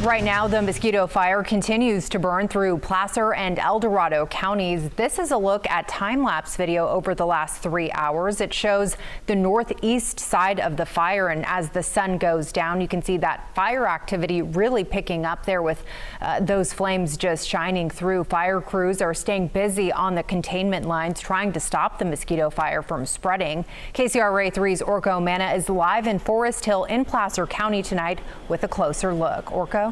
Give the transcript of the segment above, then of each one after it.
Right now, the mosquito fire continues to burn through Placer and El Dorado counties. This is a look at time-lapse video over the last 3 hours. It shows the northeast side of the fire, and as the sun goes down, you can see that fire activity really picking up there with those flames just shining through. Fire crews are staying busy on the containment lines, trying to stop the mosquito fire from spreading. KCRA 3's Orko Manna is live in Forest Hill in Placer County tonight with a closer look. Orko?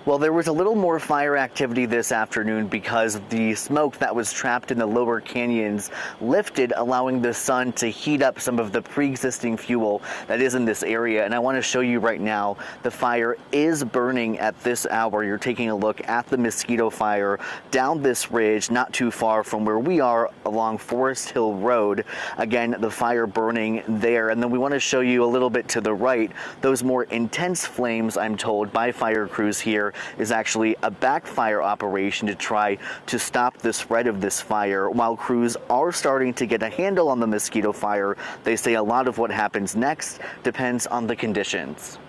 Well, there was a little more fire activity this afternoon because the smoke that was trapped in the lower canyons lifted, allowing the sun to heat up some of the pre-existing fuel that is in this area. And I want to show you right now, the fire is burning at this hour. You're taking a look at the mosquito fire down this ridge, not too far from where we are along Forest Hill Road. Again, the fire burning there. And then we want to show you a little bit to the right, those more intense flames, I'm told, by fire crews here is actually a backfire operation to try to stop the spread of this fire. While crews are starting to get a handle on the mosquito fire, they say a lot of what happens next depends on the conditions.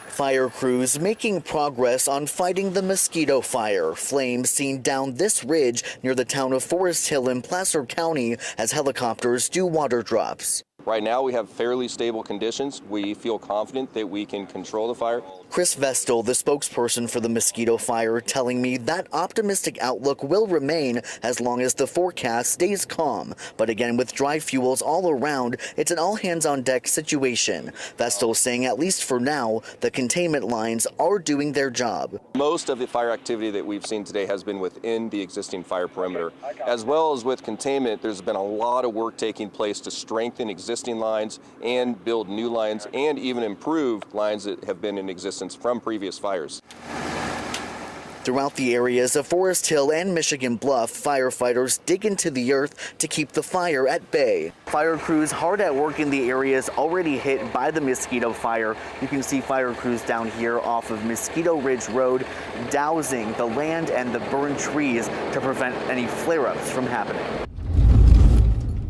Fire crews making progress on fighting the mosquito fire. Flames seen down this ridge near the town of Forest Hill in Placer County as helicopters do water drops. Right now we have fairly stable conditions. We feel confident that we can control the fire. Chris Vestal, the spokesperson for the mosquito fire, telling me that optimistic outlook will remain as long as the forecast stays calm. But again, with dry fuels all around, it's an all-hands-on-deck situation. Vestal saying at least for now, the containment lines are doing their job. Most of the fire activity that we've seen today has been within the existing fire perimeter. As well as with containment, there's been a lot of work taking place to strengthen existing lines and build new lines and even improve lines that have been in existence from previous fires. Throughout the areas of Forest Hill and Michigan Bluff, firefighters dig into the earth to keep the fire at bay. Fire crews hard at work in the areas already hit by the mosquito fire. You can see fire crews down here off of Mosquito Ridge Road dousing the land and the burned trees to prevent any flare-ups from happening.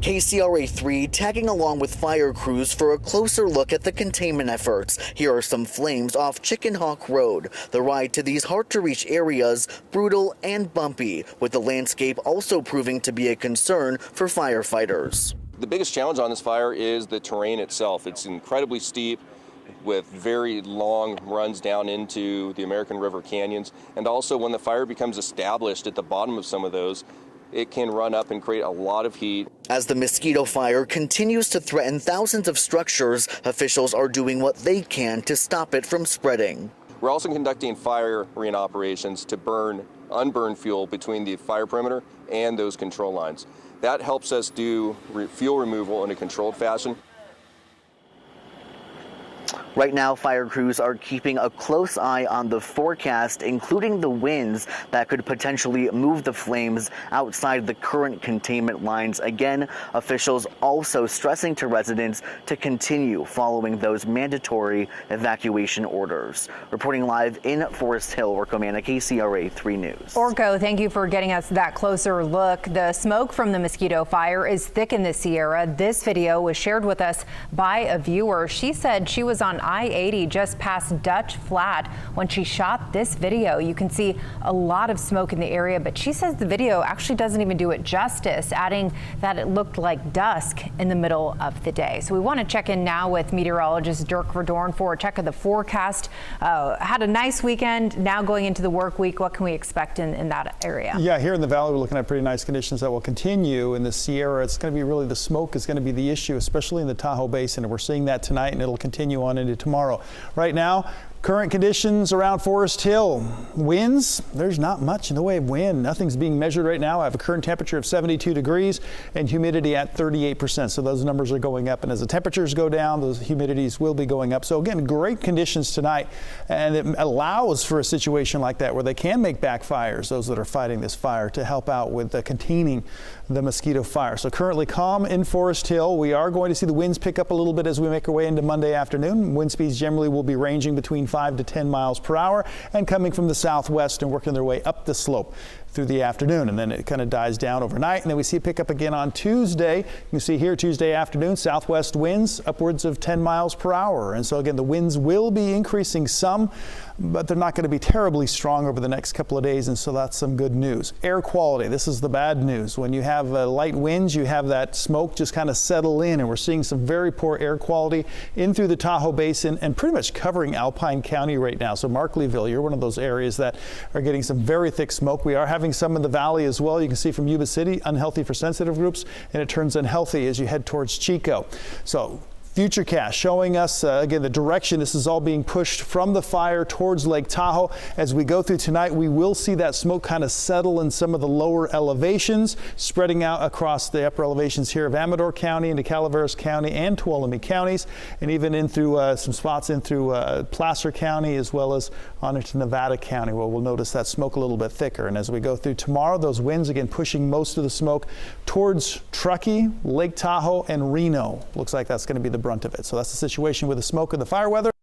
KCRA 3 tagging along with fire crews for a closer look at the containment efforts. Here are some flames off Chicken Hawk Road. The ride to these hard-to-reach areas brutal and bumpy, with the landscape also proving to be a concern for firefighters. The biggest challenge on this fire is the terrain itself. It's incredibly steep with very long runs down into the American River canyons. And also when the fire becomes established at the bottom of some of those, it can run up and create a lot of heat. As the mosquito fire continues to threaten thousands of structures, officials are doing what they can to stop it from spreading. We're also conducting fire arena operations to burn unburned fuel between the fire perimeter and those control lines. That helps us do fuel removal in a controlled fashion. Right now, fire crews are keeping a close eye on the forecast, including the winds that could potentially move the flames outside the current containment lines. Again, officials also stressing to residents to continue following those mandatory evacuation orders. Reporting live in Forest Hill, Orko Manna, KCRA 3 News. Orko, thank you for getting us that closer look. The smoke from the mosquito fire is thick in the Sierra. This video was shared with us by a viewer. She said she was on I-80 just past Dutch Flat when she shot this video. You can see a lot of smoke in the area, but she says the video actually doesn't even do it justice, adding that it looked like dusk in the middle of the day. So we want to check in now with meteorologist Dirk Verdorn for a check of the forecast. Had a nice weekend. Now going into the work week, what can we expect in that area? Yeah, here in the valley, we're looking at pretty nice conditions that will continue. In the Sierra, it's going to be really the smoke is going to be the issue, especially in the Tahoe Basin. And we're seeing that tonight, and it'll continue on into tomorrow. Right now, current conditions around Forest Hill. Winds, there's not much in the way of wind. Nothing's being measured right now. I have a current temperature of 72 degrees and humidity at 38%. So those numbers are going up. And as the temperatures go down, those humidities will be going up. So again, great conditions tonight. And it allows for a situation like that where they can make backfires, those that are fighting this fire, to help out with containing the mosquito fire. So currently calm in Forest Hill. We are going to see the winds pick up a little bit as we make our way into Monday afternoon. Wind speeds generally will be ranging between 5 to 10 miles per hour and coming from the southwest and working their way up the slope. through the afternoon, and then it kind of dies down overnight, and then we see it pick up again on Tuesday. You can see here Tuesday afternoon, southwest winds upwards of 10 miles per hour. And so again, the winds will be increasing some, but they're not going to be terribly strong over the next couple of days, and so that's some good news. Air quality, this is the bad news. When you have light winds, you have that smoke just kind of settle in, and we're seeing some very poor air quality in through the Tahoe Basin and pretty much covering Alpine County right now. So Markleeville, you're one of those areas that are getting some very thick smoke. We are having some in the valley as well. You can see from Yuba City, unhealthy for sensitive groups, and it turns unhealthy as you head towards Chico. So Futurecast showing us, again, the direction this is all being pushed from the fire towards Lake Tahoe. As we go through tonight, we will see that smoke kind of settle in some of the lower elevations, spreading out across the upper elevations here of Amador County into Calaveras County and Tuolumne counties, and even in through some spots in through Placer County, as well as on into Nevada County, where we'll notice that smoke a little bit thicker. And as we go through tomorrow, those winds again pushing most of the smoke towards Truckee, Lake Tahoe, and Reno. Looks like that's going to be the brunt of it. So that's the situation with the smoke and the fire weather.